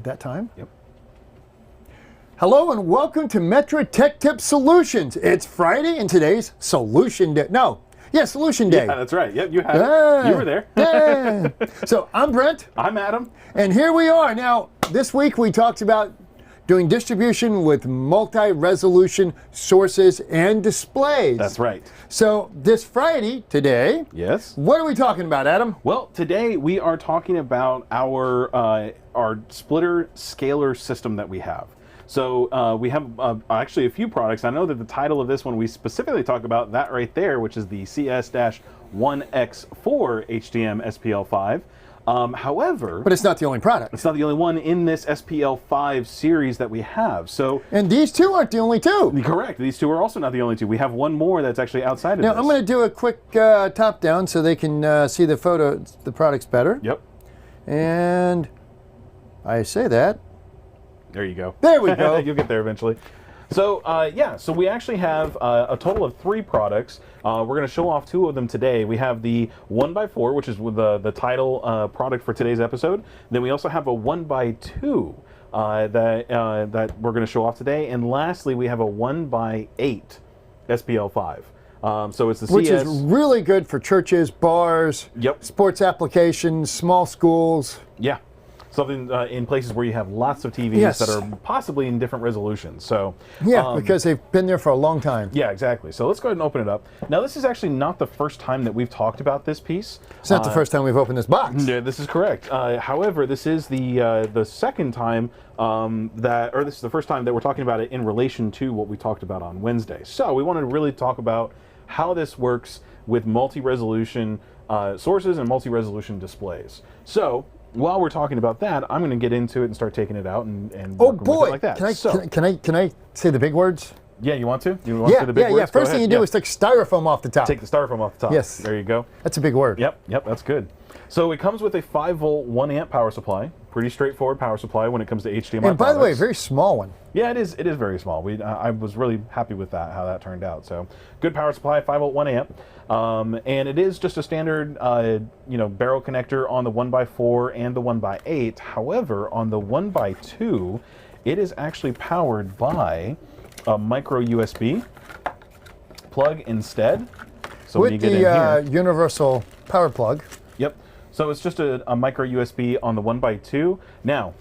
at that time. Yep. Hello and welcome to Metra Tech Tip Solutions. It's Friday and today's Solution Day. Solution Day. Yeah, that's right. Yep, you had it. You were there. Yeah. So I'm Brent. I'm Adam. And here we are. Now, this week we talked about doing distribution with multi-resolution sources and displays. That's right. So this Friday, today, yes, what are we talking about, Adam? Well, today we are talking about our splitter scaler system that we have. So we have actually a few products. I know that the title of this one, we specifically talk about that right there, which is the CS-1X2HDMSPL5. However, but it's not the only product. It's not the only one in this SPL5 series that we have. So, and these two aren't the only two. Correct. These two are also not the only two. We have one more that's actually outside of this. Now I'm going to do a quick top down so they can see the products better. Yep. And I say that. There you go. There we go. You'll get there eventually. So so we actually have a total of 3 products. We're going to show off 2 of them today. We have the 1x4, which is with the title product for today's episode. Then we also have a 1x2 that we're going to show off today. And lastly, we have a 1x8 SPL5. So it's the Which is really good for churches, bars, yep, sports applications, small schools. Yeah. Something in places where you have lots of TVs, yes, that are possibly in different resolutions. So yeah, because they've been there for a long time. Yeah, exactly. So let's go ahead and open it up. Now, this is actually not the first time that we've talked about this piece. It's not the first time we've opened this box. Yeah, this is correct. However, this is the second time this is the first time that we're talking about it in relation to what we talked about on Wednesday. So we wanted to really talk about how this works with multi-resolution sources and multi-resolution displays. So while we're talking about that, I'm going to get into it and start taking it out and oh boy, like that. Can I say the big words? Yeah, you want to? You want to say the big words? Yeah. First thing you do is take styrofoam off the top. Take the styrofoam off the top. Yes. There you go. That's a big word. Yep, that's good. So it comes with a 5-volt, 1-amp power supply. Pretty straightforward power supply when it comes to HDMI And by the way, a very small one. Yeah, it is very small. I was really happy with how that turned out. So good power supply, 5-volt, 1-amp. And it is just a standard barrel connector on the 1x4 and the 1x8. However, on the 1x2, it is actually powered by a micro USB plug instead. So with when you get in here, universal power plug. Yep. So it's just a micro USB on the 1x2. Now,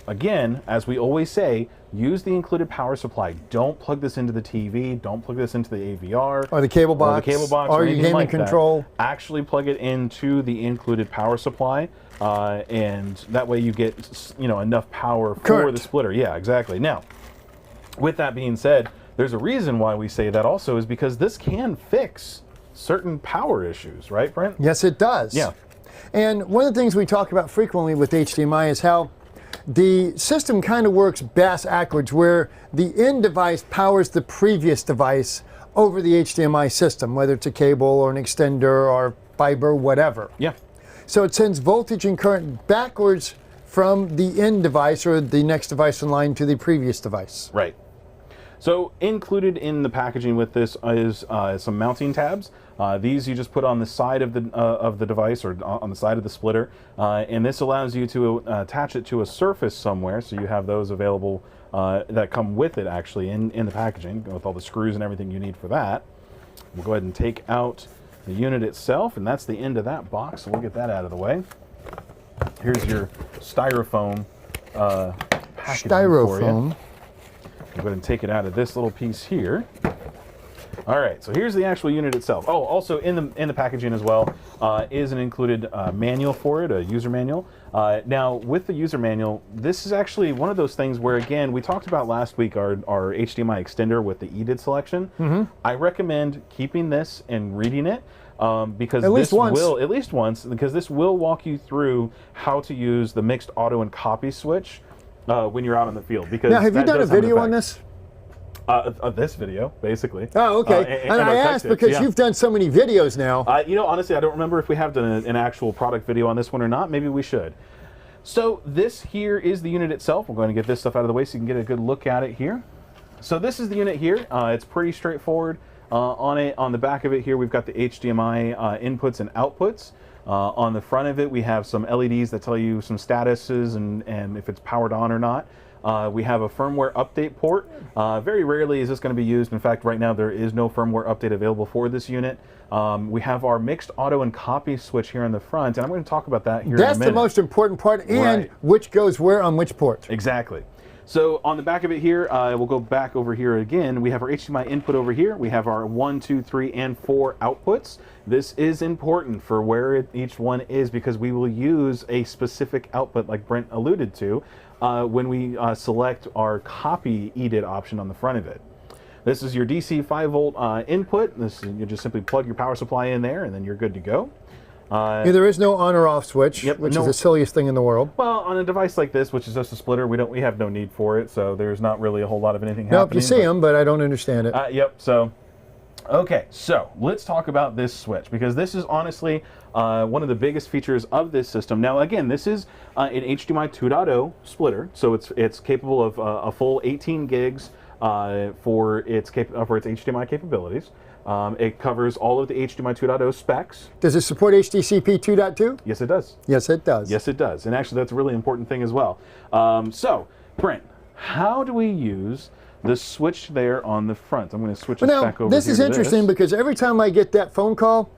again, as we always say, use the included power supply. Don't plug this into the TV. Don't plug this into the AVR. Or the cable box. Or your gaming like control. That. Actually plug it into the included power supply. And that way you get enough power for the splitter. Yeah, exactly. Now, with that being said, there's a reason why we say that also is because this can fix certain power issues, right, Brent? Yes, it does. Yeah. And one of the things we talk about frequently with HDMI is how the system kind of works backwards, where the end device powers the previous device over the HDMI system, whether it's a cable or an extender or fiber, whatever. Yeah. So it sends voltage and current backwards from the end device or the next device in line to the previous device. Right. So included in the packaging with this is some mounting tabs. These you just put on the side of the device or on the side of the splitter, and this allows you to attach it to a surface somewhere. So you have those available that come with it actually in the packaging with all the screws and everything you need for that. We'll go ahead and take out the unit itself, and that's the end of that box. So we'll get that out of the way. Here's your styrofoam packaging for you. Go ahead and take it out of this little piece here. All right, so here's the actual unit itself. Oh, also in the packaging as well is an included manual for it, a user manual. Now, with the user manual, this is actually one of those things where, again, we talked about last week our HDMI extender with the EDID selection. Mm-hmm. I recommend keeping this and reading it because at least once, because this will walk you through how to use the mixed auto and copy switch when you're out in the field. Because now, have you done a video on this? This video, basically. Oh, okay. And I asked because you've done so many videos now. Honestly, I don't remember if we have done an actual product video on this one or not. Maybe we should. So this here is the unit itself. We're going to get this stuff out of the way so you can get a good look at it here. So this is the unit here. It's pretty straightforward. On the back of it here, we've got the HDMI inputs and outputs. On the front of it, we have some LEDs that tell you some statuses and if it's powered on or not. We have a firmware update port. Very rarely is this going to be used. In fact, right now there is no firmware update available for this unit. We have our mixed auto and copy switch here in the front, and I'm going to talk about that here in a minute. That's the most important part, and which goes where on which port. Exactly. So on the back of it here, we'll go back over here again. We have our HDMI input over here. We have our 1, 2, 3, and 4 outputs. This is important for where each one is because we will use a specific output like Brent alluded to when we select our copy EDIT option on the front of it. This is your DC 5-volt input. You just simply plug your power supply in there and then you're good to go. Yeah, there is no on or off switch, which is the silliest thing in the world. Well, on a device like this, which is just a splitter, we have no need for it, so there's not really a whole lot of anything happening. Nope, you see them, but I don't understand it. Yep, so, okay, so let's talk about this switch, because this is honestly one of the biggest features of this system. Now, again, this is an HDMI 2.0 splitter, so it's capable of a full 18 gigs for its HDMI capabilities. It covers all of the HDMI 2.0 specs. Does it support HDCP 2.2? Yes, it does. Yes, it does. Yes, it does. And actually, that's a really important thing as well. So, Brent, how do we use the switch there on the front? I'm going to switch this back over here. This is interesting because every time I get that phone call,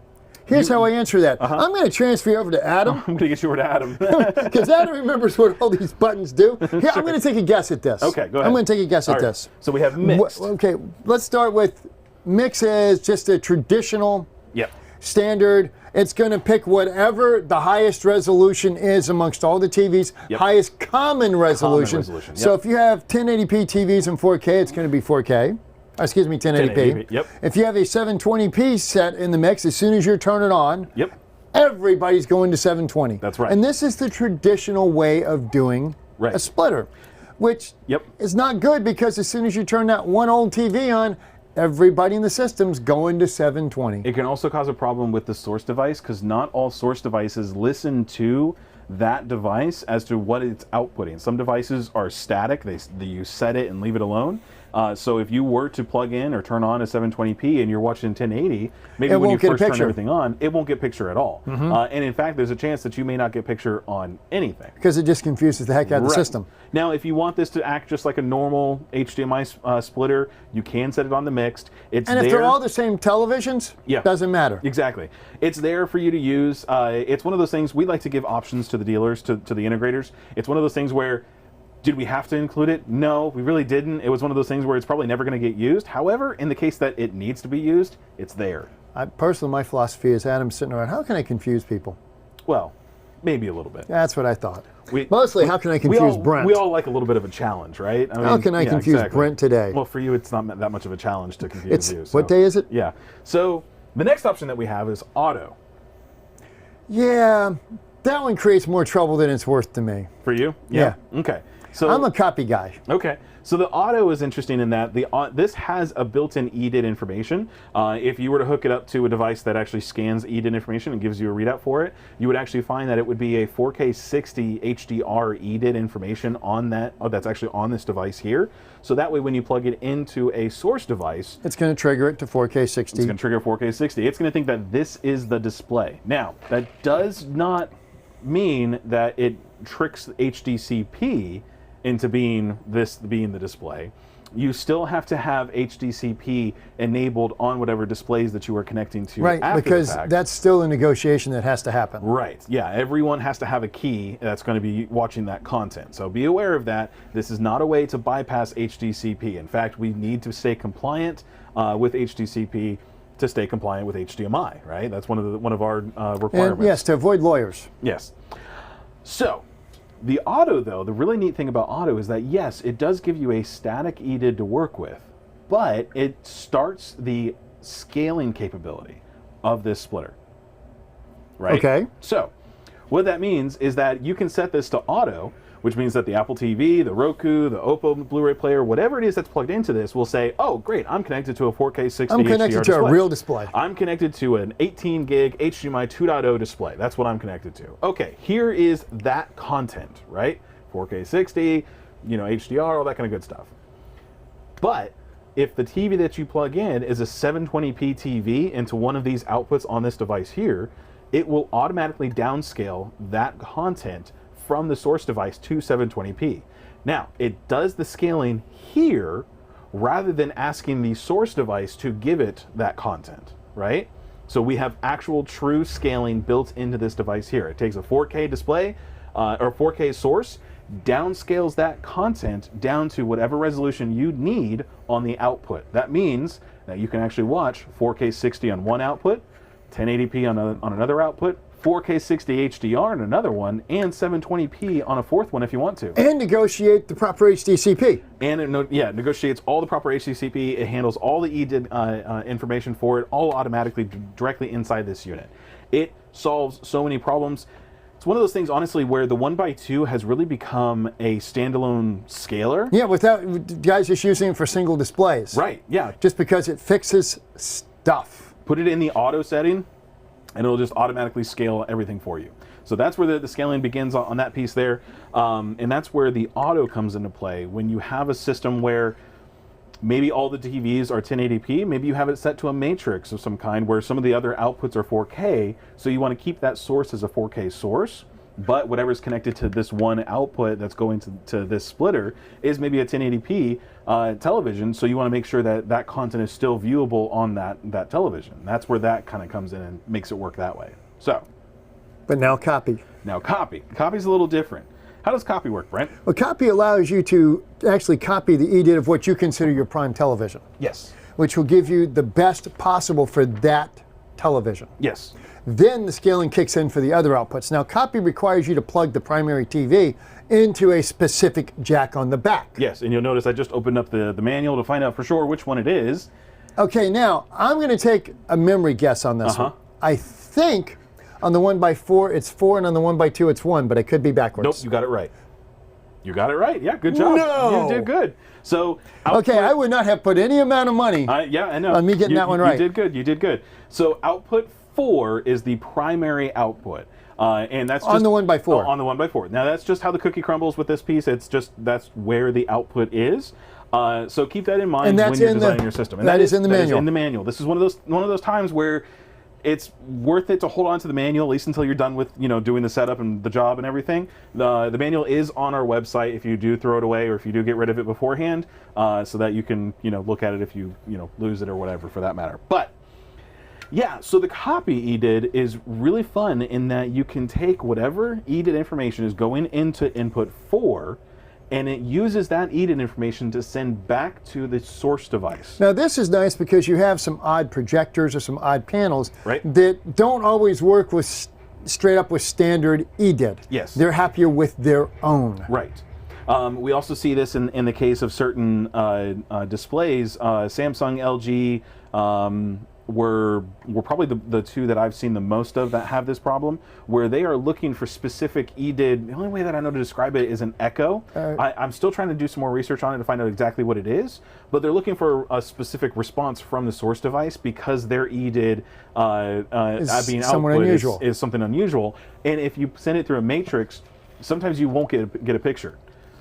here's how I answer that. I'm going to transfer you over to Adam. I'm going to get you over to Adam. Because Adam remembers what all these buttons do. Here, I'm going to take a guess at this. Okay, go ahead. I'm going to take a guess at this. So we have mixed. Okay, let's start with mix is just a traditional standard. It's going to pick whatever the highest resolution is amongst all the TVs, highest common resolution. So if you have 1080p TVs in 4K, it's going to be 4K. Excuse me, 1080p. If you have a 720p set in the mix, as soon as you turn it on, everybody's going to 720. That's right. And this is the traditional way of doing a splitter, which is not good because as soon as you turn that one old TV on, everybody in the system's going to 720. It can also cause a problem with the source device because not all source devices listen to that device as to what it's outputting. Some devices are static, you set it and leave it alone. So if you were to plug in or turn on a 720p and you're watching 1080, maybe when you first turn everything on, it won't get picture at all. And in fact, there's a chance that you may not get picture on anything. Because it just confuses the heck out of the system. Now, if you want this to act just like a normal HDMI splitter, you can set it on the mixed. And if they're all the same televisions, doesn't matter. Exactly. It's there for you to use. It's one of those things, we like to give options to the dealers, to the integrators. It's one of those things where, did we have to include it? No, we really didn't. It was one of those things where it's probably never going to get used. However, in the case that it needs to be used, it's there. Personally, my philosophy is Adam's sitting around, how can I confuse people? Well, maybe a little bit. That's what I thought. Mostly, how can I confuse Brent? We all like a little bit of a challenge, right? I mean, how can I confuse Brent today? Well, for you, it's not that much of a challenge to confuse you. What day is it? Yeah. So the next option that we have is auto. Yeah, that one creates more trouble than it's worth to me. For you? Yeah. Okay. So I'm a copy guy. Okay. So the auto is interesting in that this has a built-in EDIT information. If you were to hook it up to a device that actually scans EDIT information and gives you a readout for it, you would actually find that it would be a 4K 60 HDR EDIT information on that. That's actually on this device here. So that way, when you plug it into a source device, it's going to trigger it to 4K 60. It's going to trigger 4K 60. It's going to think that this is the display. Now, that does not mean that it tricks HDCP into being the display. You still have to have HDCP enabled on whatever displays that you are connecting to. Right, after because the fact. That's still a negotiation that has to happen. Right, yeah, everyone has to have a key that's going to be watching that content. So be aware of that. This is not a way to bypass HDCP. In fact, we need to stay compliant with HDCP to stay compliant with HDMI, right? That's one of our requirements. And yes, to avoid lawyers. Yes. So, the auto, though, the really neat thing about auto is that, yes, it does give you a static EDIT to work with, but it starts the scaling capability of this splitter, right? Okay. So, what that means is that you can set this to auto, which means that the Apple TV, the Roku, the Oppo Blu-ray player, whatever it is that's plugged into this will say, oh, great, I'm connected to a 4K 60 I'm connected HDR to display. a real display. I'm connected to an 18 gig HDMI 2.0 display. That's what I'm connected to. Okay, here is that content, right? 4K 60, HDR, all that kind of good stuff. But if the TV that you plug in is a 720p TV into one of these outputs on this device here, it will automatically downscale that content from the source device to 720p. Now, it does the scaling here rather than asking the source device to give it that content, right? So we have actual true scaling built into this device here. It takes a 4K display or 4K source, downscales that content down to whatever resolution you need on the output. That means that you can actually watch 4K 60 on one output, 1080p on another output, 4K 60 HDR on another one, and 720p on a fourth one if you want to. And negotiate the proper HDCP. And it negotiates all the proper HDCP. It handles all the EDID information for it, all automatically directly inside this unit. It solves so many problems. It's one of those things, honestly, where the 1x2 has really become a standalone scaler. Yeah, without guys just using it for single displays. Right, yeah. Just because it fixes stuff. Put it in the auto setting, and it'll just automatically scale everything for you. So that's where the scaling begins on that piece there. And that's where the auto comes into play. When you have a system where maybe all the TVs are 1080p, maybe you have it set to a matrix of some kind where some of the other outputs are 4K, so you want to keep that source as a 4K source, but whatever's connected to this one output that's going to this splitter is maybe a 1080p television, so you want to make sure that that content is still viewable on that television. That's where that kind of comes in and makes it work that way. So, but now copy. Now copy. Copy's a little different. How does copy work, Brent? Well, copy allows you to actually copy the EDID of what you consider your prime television. Yes. Which will give you the best possible for that television. Yes. Then the scaling kicks in for the other outputs. Now, copy requires you to plug the primary TV into a specific jack on the back. Yes, and you'll notice I just opened up the manual to find out for sure which one it is. Okay, now, I'm going to take a memory guess on this one. I think on the 1x4 it's 4, and on the 1x2 it's 1, but I could be backwards. Nope, you got it right. You got it right. Yeah, good job. No! You did good. So output, okay, I would not have put any amount of money yeah, I know. on me getting that one right. You did good. You did good. So output 4 is the primary output. And that's just on the 1x4. On the 1x4. Now that's just how the cookie crumbles with this piece. It's just that's where the output is. So keep that in mind when you're designing your system. And that is in the manual. That is in the manual. This is one of those times where it's worth it to hold on to the manual, at least until you're done with doing the setup and the job and everything. The manual is on our website if you do throw it away or if you do get rid of it beforehand, so that you can look at it if you lose it or whatever for that matter. But yeah, so the copy EDID is really fun in that you can take whatever EDID information is going into input 4, and it uses that EDID information to send back to the source device. Now this is nice because you have some odd projectors or some odd panels right. that don't always work with straight up with standard EDID. Yes. They're happier with their own. Right. We also see this in the case of certain displays. Samsung, LG, were probably the two that I've seen the most of that have this problem, where they are looking for specific EDID. The only way that I know to describe it is an echo. I'm still trying to do some more research on it to find out exactly what it is, but they're looking for a specific response from the source device because their EDID being output is something unusual. And if you send it through a matrix, sometimes you won't get a picture.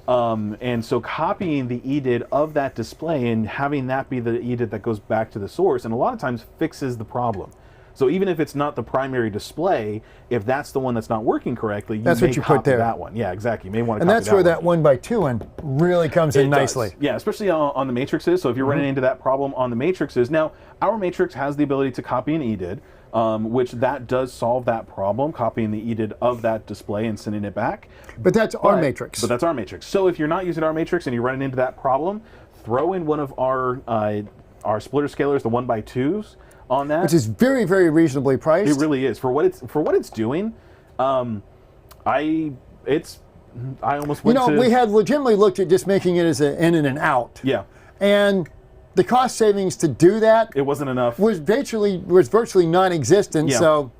And so copying the EDID of that display and having that be the EDID that goes back to the source, and a lot of times fixes the problem. So even if it's not the primary display, if that's the one that's not working correctly, that's what you put there. That one. Yeah, exactly. You may want to and copy that's where that 1x2 one really comes in nicely. Yeah, especially on the matrices. So if you're running into that problem on the matrices, now our matrix has the ability to copy an EDID, which that does solve that problem, copying the EDID of that display and sending it back. But that's our matrix. But that's our matrix. So if you're not using our matrix and you're running into that problem, throw in one of our splitter scalers, the 1x2s, on that. Which is very, very reasonably priced. It really is. For what it's doing, I almost went to... we had legitimately looked at just making it as an in and an out. Yeah. And the cost savings to do that... It wasn't enough. Was virtually non-existent, yeah. So...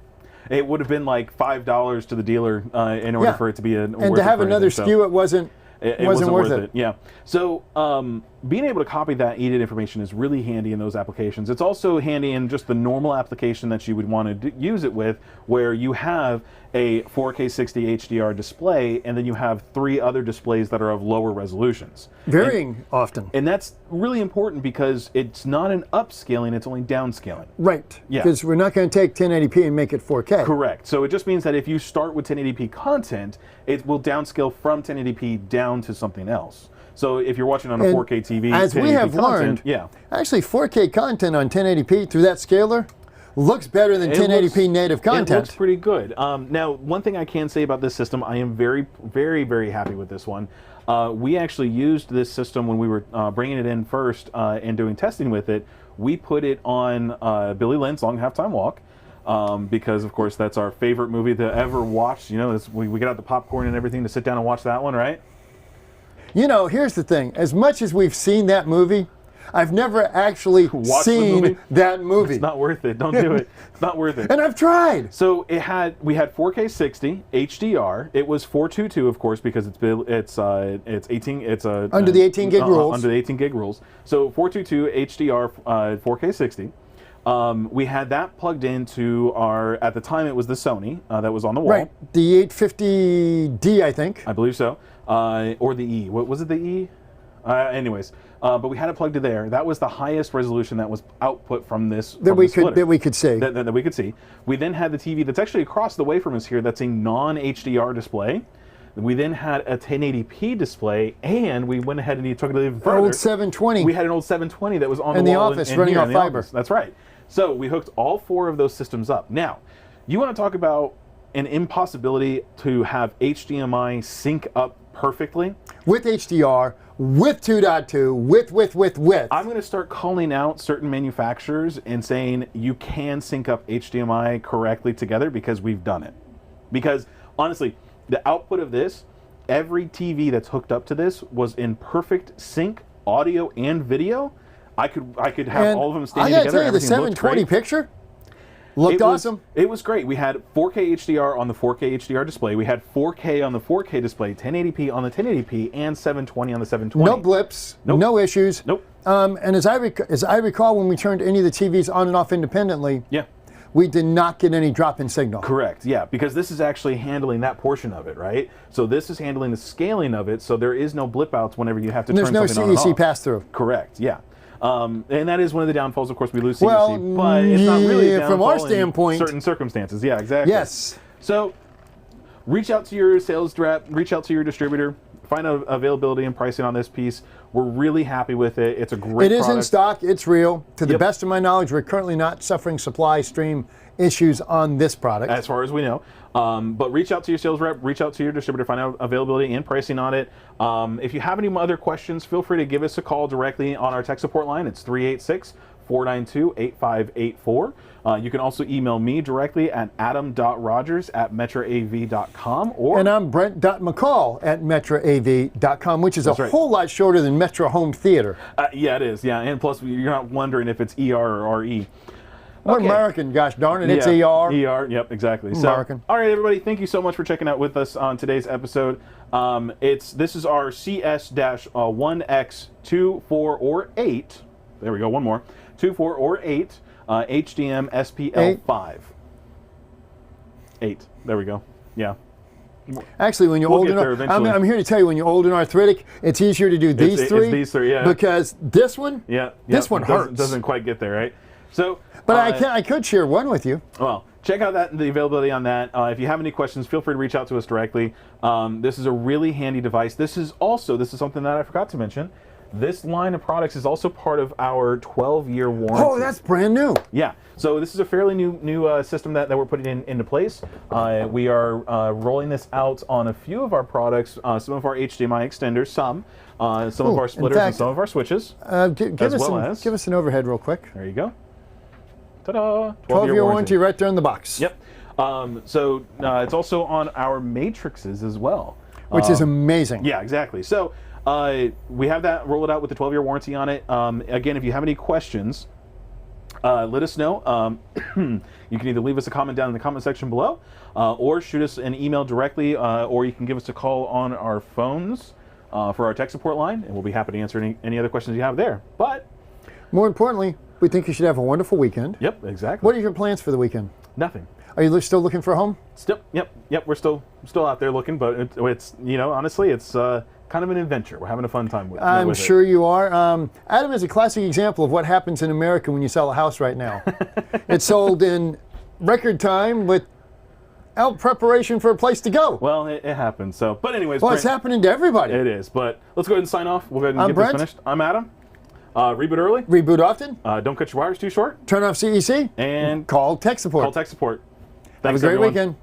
It would have been like $5 to the dealer in order for it to be and to have another SKU, it wasn't worth it. Yeah. So being able to copy that EDIT information is really handy in those applications. It's also handy in just the normal application that you would want to use it with, where you have a 4K 60 HDR display and then you have 3 other displays that are of lower resolutions. Varying often. And that's really important because it's not an upscaling, it's only downscaling. Right, Yeah. because we're not going to take 1080p and make it 4K. Correct. So it just means that if you start with 1080p content, it will downscale from 1080p down to something else. So if you're watching on a And 4K TV, as we 1080p have content, learned, yeah, actually 4K content on 1080p through that scaler looks better than 1080p native content. It looks pretty good. Now, one thing I can say about this system, I am very, very, very happy with this one. We actually used this system when we were bringing it in first and doing testing with it. We put it on Billy Lynn's Long Halftime Walk. Because of course that's our favorite movie to ever watch. You know, we get out the popcorn and everything to sit down and watch that one, right? You know, here's the thing. As much as we've seen that movie, I've never actually seen that movie. It's not worth it. Don't do it. It's not worth it. And I've tried. So we had 4K 60 HDR. It was 422, of course, because it's 18. It's Under the 18 gig rules. Under the 18 gig rules. So 422 HDR, 4K 60. We had that plugged into our, at the time it was the Sony that was on the wall. Right, the 850D, I think. I believe so. Or the E. What was it, the E? Anyways, but we had it plugged in there. That was the highest resolution that was output from this That we could see. That we could see. We then had the TV that's actually across the way from us here. That's a non-HDR display. We then had a 1080p display, and we went ahead and took it even further. Old 720. We had an old 720 that was on in the the wall office, running off fiber. That's right. So we hooked all 4 of those systems up. Now, you want to talk about an impossibility to have HDMI sync up perfectly? With HDR, with 2.2, with. I'm going to start calling out certain manufacturers and saying you can sync up HDMI correctly together because we've done it. Because honestly, the output of this, every TV that's hooked up to this was in perfect sync, audio and video. I could have all of them standing together. I gotta tell you, the 720 picture looked awesome. It was great. We had 4K HDR on the 4K HDR display. We had 4K on the 4K display, 1080p on the 1080p, and 720 on the 720. No blips, Nope. no issues. Nope. And as I recall, when we turned any of the TVs on and off independently, Yeah. we did not get any drop in signal. Correct, yeah, because this is actually handling that portion of it, right? So this is handling the scaling of it, so there is no blip outs whenever you have to turn something on and off. There's no CEC pass-through. Correct, yeah. And that is one of the downfalls, of course, we lose CEC, but it's not really a from our downfall in standpoint, certain circumstances. Yeah, exactly. Yes. So reach out to your sales rep, reach out to your distributor, find out availability and pricing on this piece. We're really happy with it. It's a great product. It is in stock. It's real. To the Yep. best of my knowledge, we're currently not suffering supply stream issues on this product. As far as we know. But reach out to your sales rep, reach out to your distributor, find out availability and pricing on it. If you have any other questions, feel free to give us a call directly on our tech support line. It's 386-492-8584. You can also email me directly at adam.rogers@metraav.com. And I'm brent.mccall@metraav.com, which is a whole lot shorter than Metra Home Theater. Yeah, it is. Yeah, and plus you're not wondering if it's ER or RE. We're American, gosh darn it, it's ER. ER, yep, exactly. American. So, all right, everybody, thank you so much for checking out with us on today's episode. This is our CS-1X2, 4, or 8. There we go, one more. 2, 4, or 8 HDMSPL5. 8. There we go. Yeah. Actually, when you're old enough, I'm here to tell you, when you're old and arthritic, it's easier to do these three. It's these three, yeah. Because this one, this one hurts. Doesn't quite get there, right? So, but I could share one with you. Well, check out the availability on that. If you have any questions, feel free to reach out to us directly. This is a really handy device. This is something that I forgot to mention. This line of products is also part of our 12-year warranty. Oh, that's brand new. Yeah. So this is a fairly new system that we're putting into place. We are rolling this out on a few of our products, some of our HDMI extenders, some of our splitters, and some of our switches. Give us an overhead real quick. There you go. Ta-da! 12-year warranty right there in the box. Yep. So it's also on our matrices as well. Which is amazing. Yeah, exactly. So we have that rolled out with the 12-year warranty on it. Again, if you have any questions, let us know. You can either leave us a comment down in the comment section below, or shoot us an email directly, or you can give us a call on our phones. for our tech support line, and we'll be happy to answer any other questions you have there. But more importantly, we think you should have a wonderful weekend. yep, exactly. What are your plans for the weekend? Nothing. Are you still looking for a home? Still, yep. We're still out there looking, but it's honestly, it's kind of an adventure. We're having a fun time with I'm with sure you are. Adam is a classic example of what happens in America when you sell a house right now. It's sold in record time without preparation for a place to go. Well, it happens. So, but anyways, Well, it's happening to everybody. It is. But let's go ahead and sign off. We'll go ahead and I'm get Brent. this finished. I'm Adam. Reboot early. Reboot often. Don't cut your wires too short. Turn off CEC. And call tech support. call tech support. Have Thanks, a great everyone. weekend.